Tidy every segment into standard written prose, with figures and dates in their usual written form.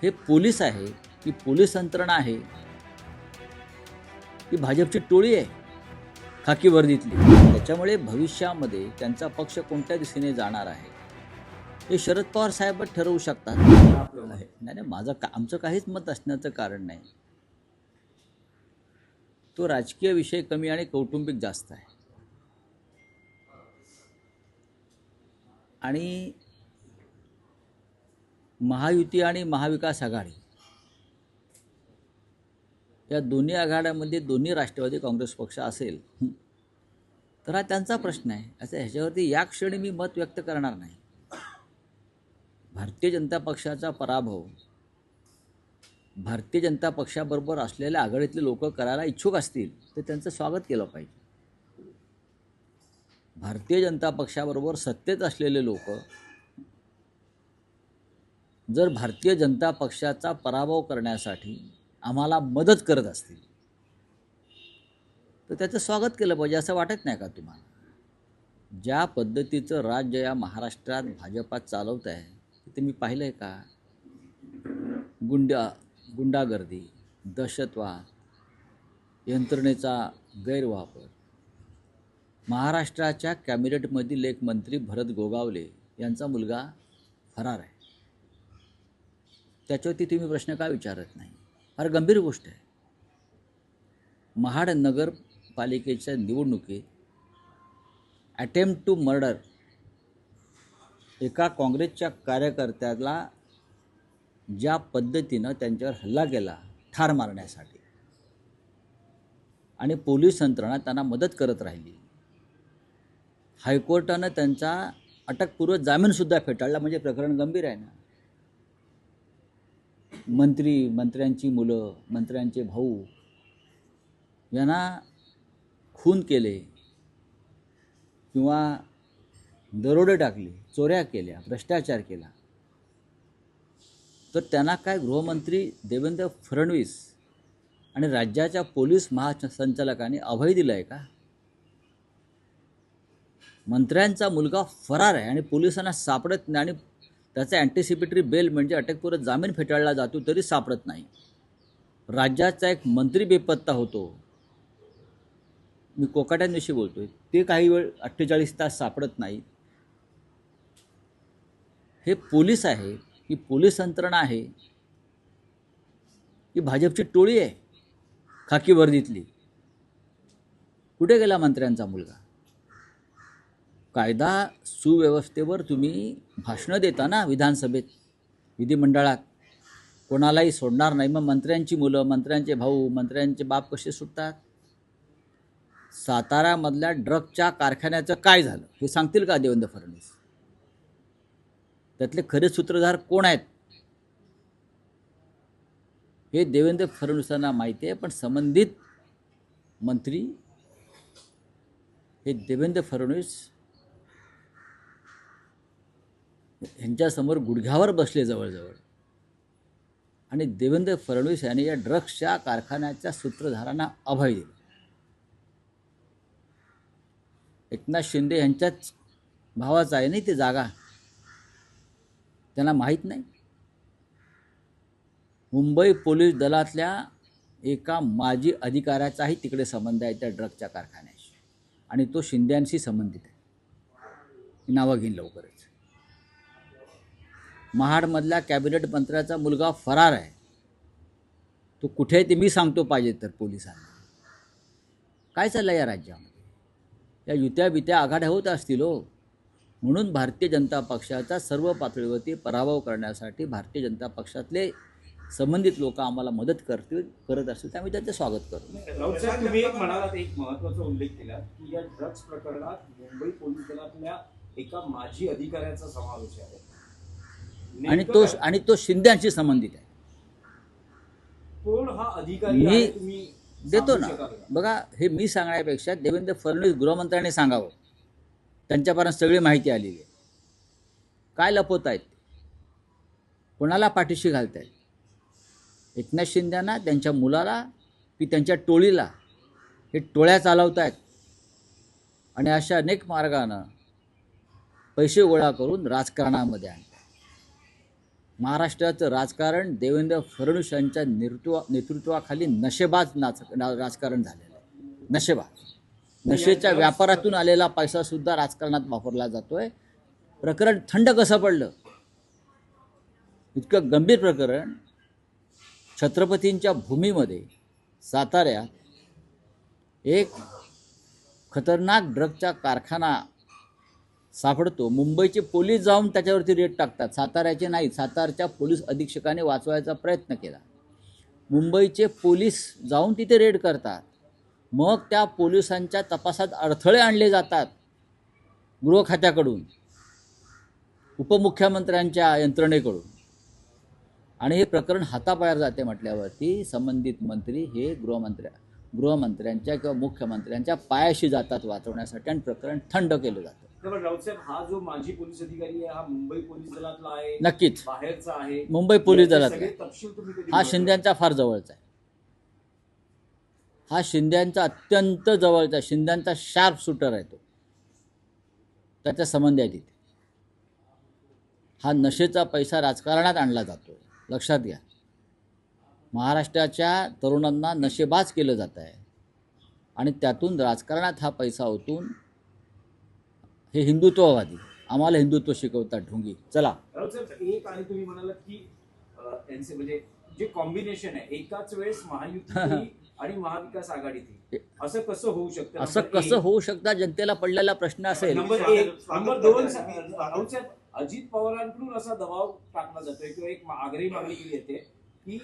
हे पोलीस आहे की पोलीस यंत्रणा आहे की भाजपची टोळी आहे खाकी वर्दीतली. त्याच्यामुळे भविष्यामध्ये त्यांचा पक्ष कोणत्या दिशेने जाणार आहे हे शरद पवार साहेबच ठरवू शकतात. नाही नाही, आमचं काहीच मत असण्याचं कारण नाही. तो राजकीय विषय कमी आणि कौटुंबिक जास्त आहे. आणि महायुती आणि महाविकास आघाडी या दोन्ही आघाड्यामध्ये दोन्ही राष्ट्रवादी काँग्रेस पक्ष असेल तर हा त्यांचा प्रश्न आहे. असं ह्याच्यावरती या क्षणी मी मत व्यक्त करणार नाही. भारतीय जनता पक्षाचा पराभव भारतीय जनता पक्षाबरोबर असलेल्या आघाडीतले लोक करायला इच्छुक असतील तर त्यांचं स्वागत केलं पाहिजे. भारतीय जनता पक्षाबरोबर सत्तेत असलेले लोक जर भारतीय जनता पक्षाचा पराभव करण्यासाठी आम्हाला मदत करत असतील तर त्याचं स्वागत केलं पाहिजे. असं वाटत नाही का तुम्हाला? ज्या पद्धतीचं राज्य या महाराष्ट्रात भाजपात चालवत आहे ते मी पाहिलं आहे का? गुंडागर्दी, दहशतवाद, यंत्रणेचा गैरवापर. महाराष्ट्राच्या कॅबिनेटमधील एक मंत्री भरत गोगावले यांचा मुलगा फरार आहे. त्याच्यावरती तुम्ही प्रश्न का विचारत नाही? फार गंभीर गोष्ट आहे. महाड नगरपालिकेच्या निवडणुकीत अटेम्प्ट टू मर्डर एका काँग्रेसच्या कार्यकर्त्याला ज्या पद्धतीनं त्यांच्यावर हल्ला केला ठार मारण्यासाठी आणि पोलीस यंत्रणा त्यांना मदत करत राहिली. हायकोर्टानं त्यांचा अटकपूर्व जामीनसुद्धा फेटाळला. म्हणजे प्रकरण गंभीर आहे ना. मंत्र्यांची मुलं, मंत्र्यांचे भाऊ यांना खून केले किंवा दरोडे टाकले, चोऱ्या केल्या, भ्रष्टाचार केला तर त्यांना काय गृहमंत्री देवेंद्र फडणवीस आणि राज्याच्या पोलीस महासंचालकांनी अभय दिलं आहे का? मंत्र्यांचा मुलगा फरार आहे आणि पोलिसांना सापडत नाही आणि त्याचा अँटिसिपेटरी बेल म्हणजे अटकपूर्व जामीन फेटाळला जातो तरी सापडत नाही. राज्याचा एक मंत्री बेपत्ता होतो. मी कोकाट्यांविषयी बोलतोय. ते काही वेळ 48 तास सापडत नाही. हे पोलीस आहे की पोलीस यंत्रणा आहे की भाजपची टोळी आहे खाकी वर्दीतली? कुठे गेला मंत्र्यांचा मुलगा? कायदा सुव्यवस्थेवर तुम्ही भाषणं देता ना विधानसभेत, विधिमंडळात. कोणालाही सोडणार नाही. मग मंत्र्यांची मुलं, मंत्र्यांचे भाऊ, मंत्र्यांचे बाप कसे सुटतात? साताऱ्यामधल्या ड्रगच्या कारखान्याचं काय झालं हे सांगतील का देवेंद्र फडणवीस? त्यातले खरे सूत्रधार कोण आहेत हे देवेंद्र फडणवीसांना माहिती आहे. पण संबंधित मंत्री हे देवेंद्र फडणवीस यांच्यासमोर गुडघ्यावर बसले जवळजवळ. आणि देवेंद्र फडणवीस यांनी या ड्रग्सच्या कारखान्याच्या सूत्रधारांना अभय दिलं. एकनाथ शिंदे यांच्याच भावाचं आहे नाही ते जागा, त्यांना माहीत नाही. मुंबई पोलीस दलातल्या एका माजी अधिकाऱ्याचाही तिकडे संबंध आहे त्या ड्रगच्या कारखान्याशी आणि तो शिंद्यांशी संबंधित आहे. नावं घेईन लवकरच. महाडमधल्या कॅबिनेट मंत्र्याचा मुलगा फरार आहे. तो कुठे आहे ते मी सांगतो पाहिजे तर पोलिसांना. काय चाललं या राज्यामध्ये? या युत्या आघाड्या होत असतील हो. म्हणून भारतीय जनता पक्षाचा सर्व पातळीवरती पराभव करण्यासाठी भारतीय जनता पक्षातले संबंधित लोक आम्हाला मदत करत असतील त्यामुळे त्याचं स्वागत करतो. राऊत साहेब, तुम्ही एक म्हणालात, एक महत्त्वाचा उल्लेख केला की या ड्रग्ज प्रकरणात मुंबई पोलीस दलातल्या एका माजी अधिकाऱ्याचा समावेश आहे आणि तो शिंद्यांशी संबंधित आहे. कोण हा अधिकारी आहे तुम्ही देतो ना. बघा, हे मी सांगण्यापेक्षा देवेंद्र फडणवीस गृहमंत्र्यांनी सांगावं. त्यांच्यापर्यंत सगळी माहिती आलेली आहे. काय लपवत आहेत, कोणाला पाठीशी घालत आहेत? एकनाथ शिंदेना, त्यांच्या मुलाला की त्यांच्या टोळीला? हे टोळ्या चालवत आहेत आणि अशा अनेक मार्गानं पैसे गोळा करून राजकारणामध्ये आणतात. महाराष्ट्राचं राजकारण देवेंद्र फडणवीस यांच्या नेतृत्वाखाली राजकारण झालेलं आहे. नशेच्या व्यापारातून आलेला पैसासुद्धा राजकारणात वापरला जातोय. प्रकरण थंड कसं पडलं? इतकं गंभीर प्रकरण छत्रपतींच्या भूमीमध्ये साताऱ्यात एक खतरनाक ड्रगचा कारखाना सापडतो. मुंबईचे पोलीस जाऊन त्याच्यावरती रेड टाकतात. साताऱ्याचे नाही, सातारच्या पोलीस अधीक्षकाने वाचवायचा प्रयत्न केला. मुंबईचे पोलीस जाऊन तिथे रेड करतात. मग त्या पोलिसांच्या तपासात अडथळे आणले जातात गृह खात्याकडून, उपमुख्यमंत्र्यांच्या यंत्रणेकडून, आणि हे प्रकरण हाताबाहेर जाते म्हटल्यावरती संबंधित मंत्री हे गृहमंत्र्यांच्या किंवा मुख्यमंत्र्यांच्या पायाशी जातात वाचवण्यासाठी, आणि प्रकरण थंड केलं जातं. राऊतसाहेब, हा जो माजी पोलीस अधिकारी आहे हा मुंबई पोलीस दलातला आहे? नक्कीच बाहेरचा आहे? मुंबई पोलीस दलातला. सगळे तपशील तुम्ही कधी हा मिळवले? शिंद्यांचा फार जवळचा आहे. हा शिंद्यांचा अत्यंत जवळचा, शिंद्यांचा शार्प शूटर आहे तो. त्याचा संबंध आहे तिथे. हा नशेचा पैसा राजकारणात आणला जातो. लक्षात घ्या, महाराष्ट्राच्या तरुणांना नशेबाज केलं जात आहे आणि त्यातून राजकारणात हा पैसा ओतून हे हिंदुत्ववादी आम्हाला हिंदुत्व शिकवतात ढोंगी. चला राऊतसाहेब, एक आणि तुम्ही म्हणालात की त्यांचे म्हणजे जे कॉम्बिनेशन आहे एकाच वेळेस महायुती आणि महाविकास आघाडीतील, असं कसं होऊ शकतं? असं कसं होऊ शकतं? जनतेला पडलेला प्रश्न असेल. नंबर 1. नंबर 2, राऊतसाहेब, अजित पवारांकडून असा दबाव टाकला जातोय किंवा एक आग्रही मागणी केली येते की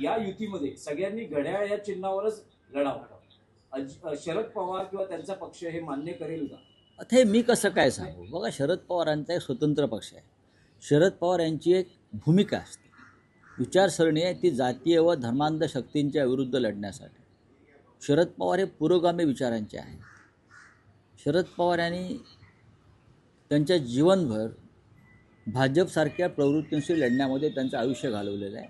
या युतीमध्ये सगळ्यांनी घड्याळ या चिन्हावरच लढावं. शरद पवार किंवा त्यांचा पक्ष हे मान्य करेल का? आता हे मी कसं काय सांगू? बघा, शरद पवारांचा एक स्वतंत्र पक्ष आहे. शरद पवार यांची एक भूमिका असते, विचारसरणी आहे, ती जातीय व धर्मांध शक्तींच्या विरुद्ध लढण्यासाठी. शरद पवार हे पुरोगामी विचारांचे आहेत. शरद पवार यांनी त्यांच्या जीवनभर भाजपसारख्या प्रवृत्तींशी लढण्यामध्ये त्यांचं आयुष्य घालवलेलं आहे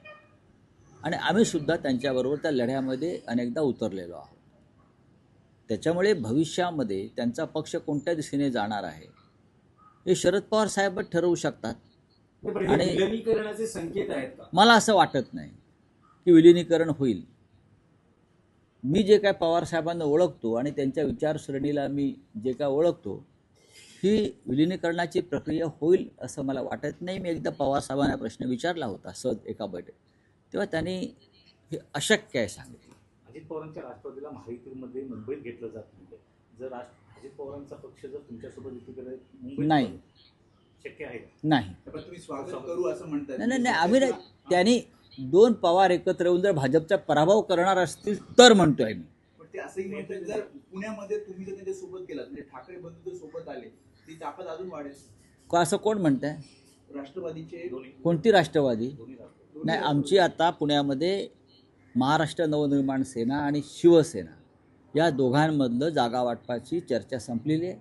आणि आम्हीसुद्धा त्यांच्याबरोबर त्या लढ्यामध्ये अनेकदा उतरलेलो आहोत. त्याच्यामुळे भविष्यामध्ये त्यांचा पक्ष कोणत्या दिशेने जाणार आहे हे शरद पवार साहेबच ठरवू शकतात. आणि विलिनीकरणाचे संकेत आहेत का? मला असं वाटत नाही की विलिनीकरण होईल. मी जे काय पवार साहेबांना ओळखतो आणि त्यांच्या विचारसरणीला मी जे काय ओळखतो, ही विलिनीकरणाची प्रक्रिया होईल असं मला वाटत नाही. मी एकदा पवार साहेबांना प्रश्न विचारला होता सहज एका बैठकीत, तेव्हा त्यांनी हे अशक्य आहे सांगितलं. अजित पवारांच्या राष्ट्रवादीला महायुतीमध्ये मुंबईत घेतलं जात नाही. जर अजित पवारांचा पक्ष जर तुमच्यासोबत युती करत मुंबईत नाही, शक्य आहे नाही, तुम्ही स्वागत करू असं म्हणताय? नाही, आम्ही नाही. त्यांनी 2 पवार एकत्र येऊन जर भाजपचा पराभव करणार असतील तर म्हणतोय मी. पण ते असंही म्हणतात, जर पुण्यामध्ये तुम्ही जर त्यांच्या सोबत केलात, म्हणजे ठाकरे बंधू जर सोबत आले, ती ताकद अजून वाढेल. असं कोण म्हणतंय? राष्ट्रवादीचे कोणती राष्ट्रवादी? दोन्ही राष्ट्रवादी. नाही, आमची आता पुण्यामध्ये महाराष्ट्र नवनिर्माण सेना आणि शिवसेना या दोघांमधलं जागा वाटपाची चर्चा संपलेली आहे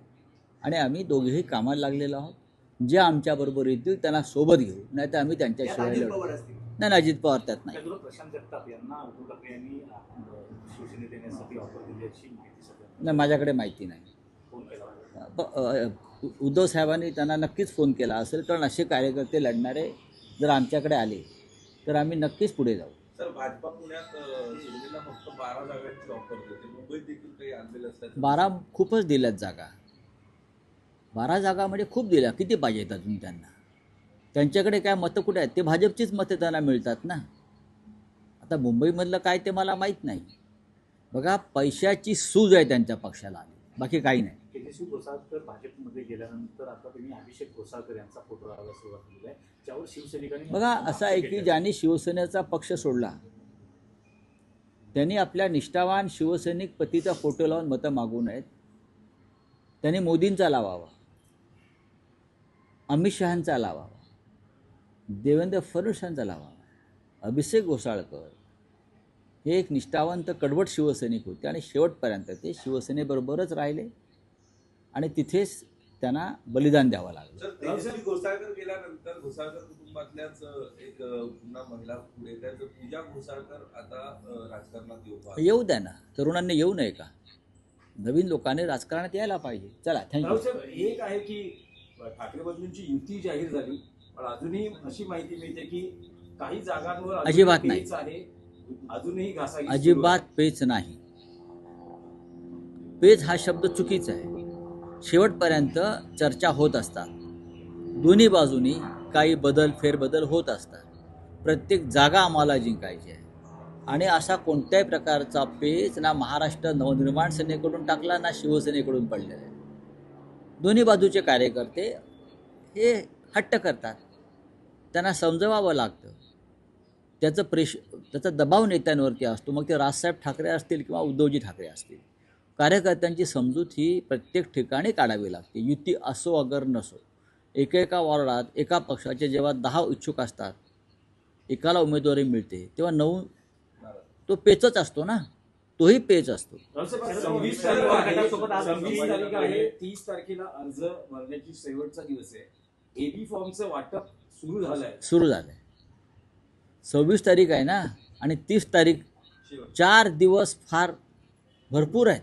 आणि आम्ही दोघेही कामाला लागलेलो आहोत. जे आमच्याबरोबर येतील त्यांना सोबत घेऊ, नाही तर आम्ही त्यांच्याशिवाय अजित लढू. पवार असतील. नाही, अजित पवार त्यात नाही. त्याचबरोबर प्रशांत जगताप यांना उद्धव ठाकरे यांनी शिवसेनेत येण्यासाठी ऑफर दिली अशी माहिती सगळ्यांना. नाही, माझ्याकडे माहिती नाही. फोन केला उद्धव साहेबांनी त्यांना नक्कीच फोन केला असेल, कारण असे कार्यकर्ते लढणारे जर आमच्याकडे आले तर आम्ही नक्कीच पुढे जाऊ. सर, भाजपा पुण्यात शिवसेनेला फक्त 12 जागांची ऑफर देते. मुंबईत देखील काही आणलेलं असतात. 12 खूपच दिल्यात जागा. 12 जागा म्हणजे खूप दिल्या. किती पाहिजेत अजून त्यांना? त्यांच्याकडे काय मतं कुठे आहेत? ते भाजपचीच मतं त्यांना मिळतात ना. आता मुंबईमधलं काय ते मला माहीत नाही. बघा, पैशाची सूज आहे त्यांच्या पक्षाला, बाकी काही नाही. तेजस्वी घोसाळकर भाजपमध्ये गेल्यानंतर आता त्यांनी अभिषेक घोसाळकर यांचा फोटो लावायला सुरुवात केली आहे, ज्यावर शिवसैनिकांनी बघा, असं आहे की ज्यांनी शिवसेनेचा पक्ष सोडला त्यांनी आपल्या निष्ठावान शिवसैनिक पतीचा फोटो लावून मतं मागू नयेत. त्यांनी मोदींचा लावावा, अमित शहांचा लावावा, देवेंद्र फडणवीसांचा लावावा. अभिषेक घोसाळकर हे एक निष्ठावंत कडवट शिवसैनिक होते आणि शेवटपर्यंत ते शिवसेनेबरोबरच राहिले आणि तिथेच त्यांना बलिदान द्यावं लागलं. सर, तेजस्वी घोसाळकर गेल्यानंतर घोसाळकर कुटुंबातल्याच एक पुन्हा महिला पुढे त्या पूजा घोसाळकर आता राजकारणात येऊ द्या ना. तरुणांनी येऊ नये का? नवीन लोकांनी राजकारणात यायला पाहिजे. चला, थँक्यू. राऊतसाहेब, एक आहे की ठाकरे बंधूंची युती जाहीर झाली पण अजूनही अशी माहिती मिळते की काही जागांवर अजूनही अजिबात नाही. पेच आहे, अजूनही घासाघीस सुरू आहे. अजिबात पेच नाही. पेच हा शब्द चुकीचा आहे. शेवटपर्यंत चर्चा होत असतात, दोन्ही बाजूनी काही बदल फेरबदल होत असतात. प्रत्येक जागा आम्हाला जिंकायची आहे आणि असा कोणत्याही प्रकारचा पेच ना महाराष्ट्र नवनिर्माण सेनेकडून टाकला ना शिवसेनेकडून पडलेला आहे. दोन्ही बाजूचे कार्यकर्ते हे हट्ट करतात, त्यांना समजवावं लागतं. त्याचा दबाव नेत्यांवरती असतो, मग ते राजसाहेब ठाकरे असतील किंवा उद्धवजी ठाकरे असतील. कार्यकर्त्यांची समजूत ही प्रत्येक ठिकाणी काढावी लागते, युती असो अगर नसो. एकेका वॉर्डात एका पक्षाचे जेव्हा 10 इच्छुक असतात, एकाला उमेदवारी मिळते, तेव्हा 9 तो पेचच असतो ना, तोही पेच असतो. 26 तारीख आहे, 30 तारखेला अर्ज भरण्याची शेवटचा दिवस आहे. एबी फॉर्मचं वाटप सुरू झालंय. सुरू झालं आहे. 26 तारीख आहे ना, आणि 30 तारीख, 4 दिवस फार भरपूर आहेत.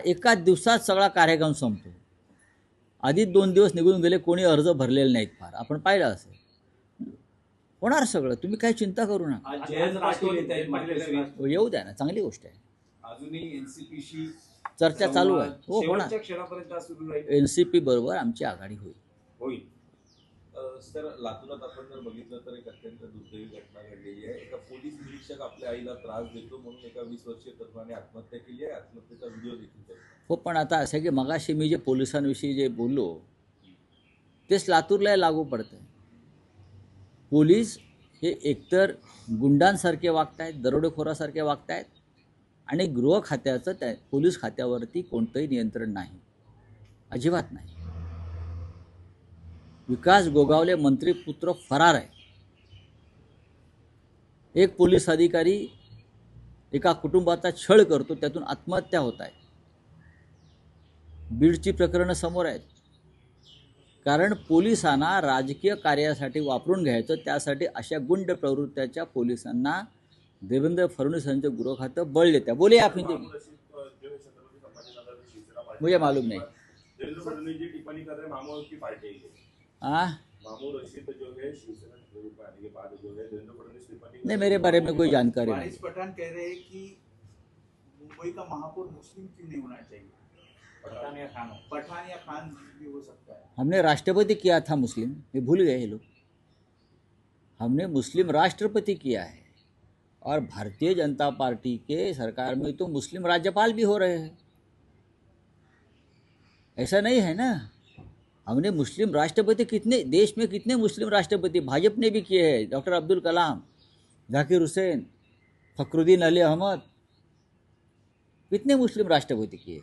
एका दिवसात सगळा कार्यक्रम संपतो. आधी 2 दिवस निघून गेले, कोणी अर्ज भरलेले नाहीत फार, आपण पाहिलं असेल. होणार सगळं, तुम्ही काही चिंता करू नका. आज जयंत पाटील येत आहेत मातोश्री. येऊ द्या ना, चांगली गोष्ट आहे. अजूनही एनसीपीशी चर्चा चालू आहे. हो, होणार. शेवटच्या क्षणापर्यंत आज सुरू राहील. NCP बरोबर आमची आघाडी होईल. होईल. सर, लातूरात आपण जर बघितलं तर एक अत्यंत दुर्दैवी घटना घडलेली आहे. एका पोलीस निरीक्षक आपल्या आईला त्रास देतो म्हणून एका 20 वर्षीय तरुणाने आत्महत्या केली आहे. आत्महत्येचा व्हिडिओ देखील आहे. हो, पण आता असं आहे की मगाशी मी जे पोलिसांविषयी जे बोललो तेच लातूरला लागू पडतं. पोलीस हे एकतर गुंडांसारखे वागतायत, दरोडेखोरासारखे वागतायत, आणि गृह खात्याचं त्या पोलीस खात्यावरती कोणतंही नियंत्रण नाही, अजिबात नाही. विकास गोगावले मंत्रीपुत्र फरार आहे. एक पोलीस अधिकारी एका कुटुंबाचा छळ करतो, त्यातून आत्महत्या होत आहे. बीडची प्रकरणं समोर आहेत. कारण पोलिसांना राजकीय कार्यासाठी वापरून घ्यायचं, त्यासाठी अशा गुंड प्रवृत्त्याच्या पोलिसांना देवेंद्र फडणवीस यांचं गृह खातं बळ देत्या. बोले आप हिंदी में. मुझे मालूम नहीं. देवेंद्र फडणवीस जी टिप्पणी कर रहे हैं मामूद की पार्टी है। मामूद रशीद जो है शिवसेना के रूप में आने के बाद जो है देवेंद्र फडणवीस टिप्पणी नहीं, मेरे बारे में कोई जानकारी नहीं. वारिस पठान कह रहे हैं कि मुंबई का महापौर मुस्लिम क्यों नहीं होना चाहिए? पठान या खान भी हो सकता है। हमने राष्ट्रपति किया था मुस्लिम, ये भूल गए ये लोग. हमने मुस्लिम राष्ट्रपति किया है, और भारतीय जनता पार्टी के सरकार में तो मुस्लिम राज्यपाल भी हो रहे हैं. ऐसा नहीं है ना. हमने मुस्लिम राष्ट्रपति कितने देश में, कितने मुस्लिम राष्ट्रपति भाजपा ने भी किए हैं. डॉक्टर अब्दुल कलाम, जाकिर हुसैन, फखरुद्दीन अली अहमद, कितने मुस्लिम राष्ट्रपति किए.